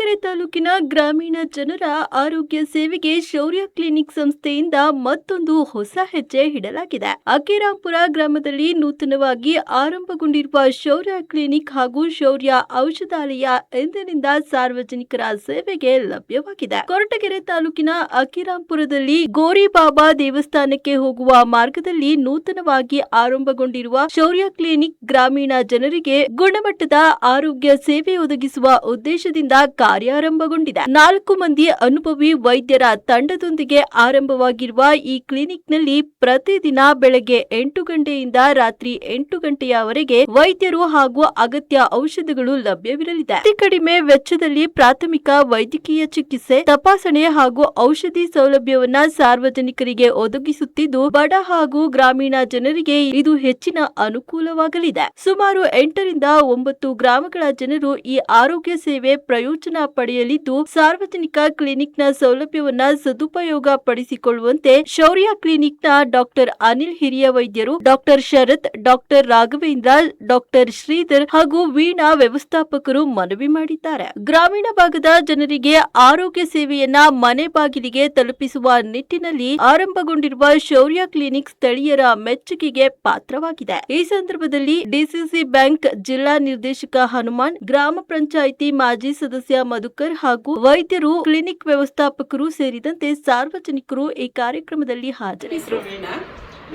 ಕೊರಟಗೆರೆ ತಾಲೂಕಿನ ಗ್ರಾಮೀಣ ಜನರ ಆರೋಗ್ಯ ಸೇವೆಗೆ ಶೌರ್ಯ ಕ್ಲಿನಿಕ್ ಸಂಸ್ಥೆಯಿಂದ ಮತ್ತೊಂದು ಹೊಸ ಹೆಜ್ಜೆ ಇಡಲಾಗಿದೆ. ಅಕ್ಕಿರಾಂಪುರ ಗ್ರಾಮದಲ್ಲಿ ನೂತನವಾಗಿ ಆರಂಭಗೊಂಡಿರುವ ಶೌರ್ಯ ಕ್ಲಿನಿಕ್ ಹಾಗೂ ಶೌರ್ಯ ಔಷಧಾಲಯ ಎಂದಿನಿಂದ ಸಾರ್ವಜನಿಕರ ಸೇವೆಗೆ ಲಭ್ಯವಾಗಿದೆ. ಕೊರಟಗೆರೆ ತಾಲೂಕಿನ ಅಕ್ಕಿರಾಂಪುರದಲ್ಲಿ ಗೋರಿಬಾಬಾ ದೇವಸ್ಥಾನಕ್ಕೆ ಹೋಗುವ ಮಾರ್ಗದಲ್ಲಿ ನೂತನವಾಗಿ ಆರಂಭಗೊಂಡಿರುವ ಶೌರ್ಯ ಕ್ಲಿನಿಕ್ ಗ್ರಾಮೀಣ ಜನರಿಗೆ ಗುಣಮಟ್ಟದ ಆರೋಗ್ಯ ಸೇವೆ ಒದಗಿಸುವ ಉದ್ದೇಶದಿಂದ ಕಾರ್ಯಾರಂಭಗೊಂಡಿದೆ. 4 ಮಂದಿ ಅನುಭವಿ ವೈದ್ಯರ ತಂಡದೊಂದಿಗೆ ಆರಂಭವಾಗಿರುವ ಈ ಕ್ಲಿನಿಕ್ನಲ್ಲಿ ಪ್ರತಿದಿನ ಬೆಳಗ್ಗೆ 8 ಗಂಟೆಯಿಂದ ರಾತ್ರಿ 8 ಗಂಟೆಯವರೆಗೆ ವೈದ್ಯರು ಹಾಗೂ ಅಗತ್ಯ ಔಷಧಗಳು ಲಭ್ಯವಿರಲಿದೆ. ಅತಿ ಕಡಿಮೆ ವೆಚ್ಚದಲ್ಲಿ ಪ್ರಾಥಮಿಕ ವೈದ್ಯಕೀಯ ಚಿಕಿತ್ಸೆ, ತಪಾಸಣೆ ಹಾಗೂ ಔಷಧಿ ಸೌಲಭ್ಯವನ್ನ ಸಾರ್ವಜನಿಕರಿಗೆ ಒದಗಿಸುತ್ತಿದ್ದು, ಬಡ ಹಾಗೂ ಗ್ರಾಮೀಣ ಜನರಿಗೆ ಇದು ಹೆಚ್ಚಿನ ಅನುಕೂಲವಾಗಲಿದೆ. ಸುಮಾರು 8 ರಿಂದ 9 ಗ್ರಾಮಗಳ ಜನರು ಈ ಆರೋಗ್ಯ ಸೇವೆ ಪ್ರಯೋಜನ ಪಡೆಯಲಿದ್ದು, ಸಾರ್ವಜನಿಕ ಕ್ಲಿನಿಕ್ನ ಸೌಲಭ್ಯವನ್ನ ಸದುಪಯೋಗ ಪಡಿಸಿಕೊಳ್ಳುವಂತೆ ಶೌರ್ಯ ಕ್ಲಿನಿಕ್ನ ಡಾಕ್ಟರ್ ಅನಿಲ್, ಹಿರಿಯ ವೈದ್ಯರು, ಡಾಕ್ಟರ್ ಶರತ್, ಡಾಕ್ಟರ್ ರಾಘವೇಂದ್ರ, ಡಾಕ್ಟರ್ ಶ್ರೀಧರ್ ಹಾಗೂ ವೀಣಾ ವ್ಯವಸ್ಥಾಪಕರು ಮನವಿ ಮಾಡಿದ್ದಾರೆ. ಗ್ರಾಮೀಣ ಭಾಗದ ಜನರಿಗೆ ಆರೋಗ್ಯ ಸೇವೆಯನ್ನ ಮನೆ ಬಾಗಿಲಿಗೆ ತಲುಪಿಸುವ ನಿಟ್ಟಿನಲ್ಲಿ ಆರಂಭಗೊಂಡಿರುವ ಶೌರ್ಯ ಕ್ಲಿನಿಕ್ ಸ್ಥಳೀಯರ ಮೆಚ್ಚುಗೆಗೆ ಪಾತ್ರವಾಗಿದೆ. ಈ ಸಂದರ್ಭದಲ್ಲಿ ಡಿಸಿಸಿ ಬ್ಯಾಂಕ್ ಜಿಲ್ಲಾ ನಿರ್ದೇಶಕ ಹನುಮಾನ್, ಗ್ರಾಮ ಪಂಚಾಯಿತಿ ಮಾಜಿ ಸದಸ್ಯ ಮಧುಕರ್ ಹಾಗೂ ವೈದ್ಯರು, ಕ್ಲಿನಿಕ್ ವ್ಯವಸ್ಥಾಪಕರು ಸೇರಿದಂತೆ ಸಾರ್ವಜನಿಕರು ಈ ಕಾರ್ಯಕ್ರಮದಲ್ಲಿ ಹಾಜರಿದ್ದರು.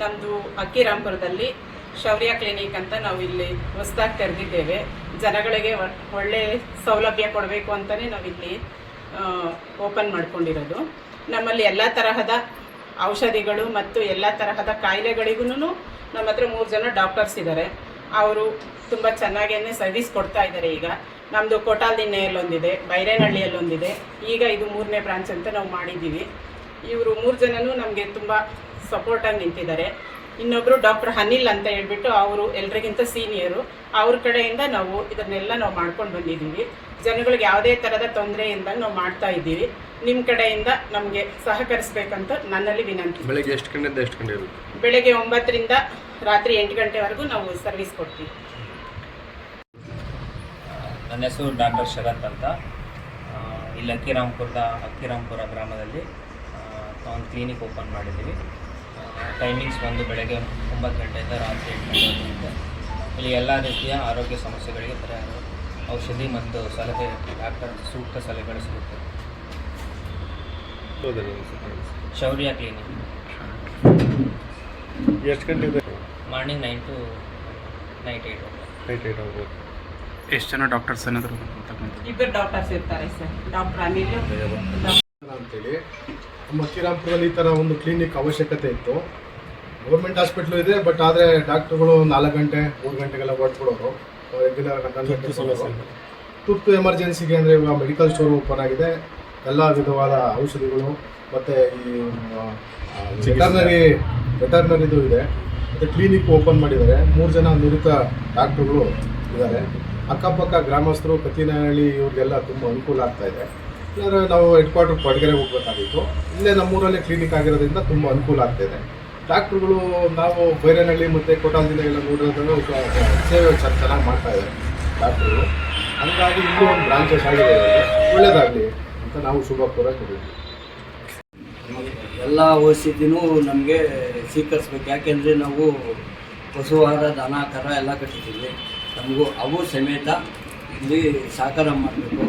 ನಮ್ದು ಅಕ್ಕಿರಾಂಪುರದಲ್ಲಿ ಶೌರ್ಯ ಕ್ಲಿನಿಕ್ ಅಂತ ನಾವು ಇಲ್ಲಿ ಹೊಸದಾಗಿ ತೆರೆದಿದ್ದೇವೆ. ಜನಗಳಿಗೆ ಒಳ್ಳೆ ಸೌಲಭ್ಯ ಕೊಡಬೇಕು ಅಂತಲೇ ನಾವಿಲ್ಲಿ ಓಪನ್ ಮಾಡ್ಕೊಂಡಿರೋದು. ನಮ್ಮಲ್ಲಿ ಎಲ್ಲ ತರಹದ ಔಷಧಿಗಳು ಮತ್ತು ಎಲ್ಲ ತರಹದ ಕಾಯಿಲೆಗಳಿಗೂ ನಮ್ಮ ಹತ್ರ 3 ಜನ ಡಾಕ್ಟರ್ಸ್ ಇದ್ದಾರೆ. ಅವರು ತುಂಬ ಚೆನ್ನಾಗೇ ಸರ್ವಿಸ್ ಕೊಡ್ತಾ ಇದ್ದಾರೆ. ಈಗ ನಮ್ಮದು ಕೋಟಾಲ್ದಿನ್ನೆಯಲ್ಲೊಂದಿದೆ, ಬೈರೇನಹಳ್ಳಿಯಲ್ಲೊಂದಿದೆ, ಈಗ ಇದು 3ನೇ ಬ್ರಾಂಚ್ ಅಂತ ನಾವು ಮಾಡಿದ್ದೀವಿ. ಇವರು 3 ಜನನೂ ನಮಗೆ ತುಂಬ ಸಪೋರ್ಟಾಗಿ ನಿಂತಿದ್ದಾರೆ. ಇನ್ನೊಬ್ಬರು ಡಾಕ್ಟರ್ ಅನಿಲ್ ಅಂತ ಹೇಳ್ಬಿಟ್ಟು ಅವರು ಎಲ್ರಿಗಿಂತ ಸೀನಿಯರು. ಅವ್ರ ಕಡೆಯಿಂದ ನಾವು ಇದನ್ನೆಲ್ಲ ನಾವು ಮಾಡ್ಕೊಂಡು ಬಂದಿದ್ದೀವಿ. ಜನಗಳಿಗೆ ಯಾವುದೇ ಥರದ ತೊಂದರೆಯಿಂದ ನಾವು ಮಾಡ್ತಾ ಇದ್ದೀವಿ. ನಿಮ್ಮ ಕಡೆಯಿಂದ ನಮಗೆ ಸಹಕರಿಸಬೇಕಂತ ನನ್ನಲ್ಲಿ ವಿನಂತಿ. ಬೆಳಗ್ಗೆ ಎಷ್ಟು ಗಂಟೆಯಿಂದ ಎಷ್ಟು ಗಂಟೆ ಇರುತ್ತೆ? ಬೆಳಗ್ಗೆ 9 ರಿಂದ ರಾತ್ರಿ 8 ಗಂಟೆವರೆಗೂ ನಾವು ಸರ್ವಿಸ್ ಕೊಡ್ತೀವಿ. ನನ್ನ ಹೆಸರು ಡಾಕ್ಟರ್ ಶರತ್ ಅಂತ. ಇಲ್ಲಿ ಅಕ್ಕಿರಾಂಪುರ ಗ್ರಾಮದಲ್ಲಿ ಒಂದು ಕ್ಲಿನಿಕ್ ಓಪನ್ ಮಾಡಿದ್ದೀವಿ. ಟೈಮಿಂಗ್ಸ್ ಬಂದು ಬೆಳಗ್ಗೆ 9 ಗಂಟೆಯಿಂದ ರಾತ್ರಿ 8 ಗಂಟೆವರೆಗೆ. ಇಲ್ಲಿ ಎಲ್ಲ ರೀತಿಯ ಆರೋಗ್ಯ ಸಮಸ್ಯೆಗಳಿಗೆ ಪರಿಹಾರ, ಔಷಧಿ ಮತ್ತು ಸಲಹೆ, ಡಾಕ್ಟರ್ ಸೂಕ್ತ ಸಲಹೆಗಳು ಸಿಗುತ್ತೆ. ಶೌರ್ಯ ಕ್ಲಿನಿಕ್ ಎಷ್ಟು ಗಂಟೆ? ಮಾರ್ನಿಂಗ್ 9 to ನೈಟ್ 8 ಹೋಗ್ಬೋದು. ಎಷ್ಟು ಜನ ಡಾಕ್ಟರ್ಸ್ ಏನಾದರೂ? 2 ಡಾಕ್ಟರ್ಸ್ ಇರ್ತಾರೆ ಸರ್. ಡಾಕ್ಟರ್ ಅನಿಲ್ ಅಂತೇಳಿ ನಮ್ಮ ಅಕ್ಕಿರಾಂಪುರದಲ್ಲಿ ಈ ಥರ ಒಂದು ಕ್ಲಿನಿಕ್ ಅವಶ್ಯಕತೆ ಇತ್ತು. ಗೌರ್ಮೆಂಟ್ ಹಾಸ್ಪಿಟ್ಲು ಇದೆ, ಬಟ್ ಆದರೆ ಡಾಕ್ಟ್ರುಗಳು 4 ಗಂಟೆ 3 ಗಂಟೆಗೆಲ್ಲ ಹೊರಟ್ಬಿಡೋರು. ರೆಗ್ಯುಲರ್ 12 ಗಂಟೆ ಸಮಸ್ಯೆ. ತುರ್ತು ಎಮರ್ಜೆನ್ಸಿಗೆ ಅಂದರೆ ಇವಾಗ ಮೆಡಿಕಲ್ ಸ್ಟೋರ್ ಓಪನ್ ಆಗಿದೆ. ಎಲ್ಲ ವಿಧವಾದ ಔಷಧಿಗಳು ಮತ್ತು ಈ ವೆಟರ್ನರಿದು ಇದೆ. ಮತ್ತು ಕ್ಲಿನಿಕ್ ಓಪನ್ ಮಾಡಿದ್ದಾರೆ. 3 ಜನ ನುರಿತ ಡಾಕ್ಟ್ರುಗಳು ಇದ್ದಾರೆ. ಅಕ್ಕಪಕ್ಕ ಗ್ರಾಮಸ್ಥರು, ಕತ್ತಿನಹಳ್ಳಿ, ಇವ್ರಿಗೆಲ್ಲ ತುಂಬ ಅನುಕೂಲ ಆಗ್ತಾಯಿದೆ. ಇಲ್ಲಾಂದರೆ ನಾವು ಹೆಡ್ ಕ್ವಾರ್ಟರ್ ಕೊರಟಗೆರೆ ಹೋಗ್ಬೇಕಾಗಿತ್ತು. ಇಲ್ಲೇ ನಮ್ಮೂರಲ್ಲೇ ಕ್ಲಿನಿಕ್ ಆಗಿರೋದ್ರಿಂದ ತುಂಬ ಅನುಕೂಲ ಆಗ್ತಾಯಿದೆ. ಡಾಕ್ಟ್ರುಗಳು ನಾವು ಬೈರೇನಹಳ್ಳಿ ಮತ್ತು ಕೋಟಾಲ್ದಿನ ಎಲ್ಲ ನೋಡೋದ್ರಿಂದ ಸೇವೆ ಚೆನ್ನಾಗಿ ಮಾಡ್ತಾಯಿದ್ದಾರೆ ಡಾಕ್ಟ್ರುಗಳು. ಹಾಗಾಗಿ ಇಲ್ಲಿ ಒಂದು ಬ್ರಾಂಚಸ್ ಆಗಿದೆ. ಒಳ್ಳೆಯದಾಗಲಿ ಅಂತ ನಾವು ಶುಭ ಕೋರಿದ್ದೀವಿ. ಎಲ್ಲ ಔಷಧಿನೂ ನಮಗೆ ಸ್ವೀಕರಿಸ್ಬೇಕು. ಯಾಕೆಂದರೆ ನಾವು ಪಶುಹಾರ, ದನ, ಕರ ಎಲ್ಲ ಕಟ್ಟಿದ್ದೀವಿ. ನಮಗೂ ಅವು ಸಮೇತ ಇಲ್ಲಿ ಸಹಕಾರ ಮಾಡಬೇಕು.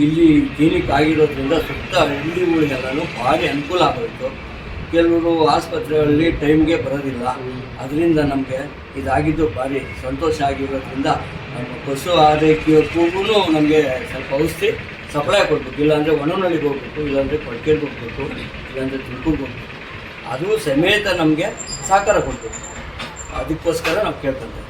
ಇಲ್ಲಿ ಕ್ಲಿನಿಕ್ ಆಗಿರೋದ್ರಿಂದ ಸುತ್ತ ಹಳ್ಳಿಗಳಿಗೆಲ್ಲನೂ ಭಾರಿ ಅನುಕೂಲ ಆಗೋಯಿತು. ಕೆಲವರು ಆಸ್ಪತ್ರೆಯಲ್ಲಿ ಟೈಮ್ಗೆ ಬರೋದಿಲ್ಲ. ಅದರಿಂದ ನಮಗೆ ಇದಾಗಿದ್ದು ಭಾರಿ ಸಂತೋಷ ಆಗಿರೋದ್ರಿಂದ ನಮ್ಮ ಪಶು ಆರೈಕೆಗೂ ನಮಗೆ ಸ್ವಲ್ಪ ಔಷಧಿ ಸಪ್ಲೈ ಕೊಡಬೇಕು. ಇಲ್ಲಾಂದರೆ ಒಣನಳ್ಳಿಗೆ ಹೋಗ್ಬೇಕು, ಇಲ್ಲಾಂದರೆ ಕೊರಟಗೆರೆಗೆ ಹೋಗ್ಬೇಕು, ಇಲ್ಲಾಂದರೆ ತುಮಕೂರಿಗೆ ಹೋಗ್ಬೇಕು. ಅದು ಸಮೇತ ನಮಗೆ ಸಹಕಾರ ಕೊಡಬೇಕು. ಅದಕ್ಕೋಸ್ಕರ ನಾವು ಕೇಳ್ಕೊಳ್ತೀವಿ.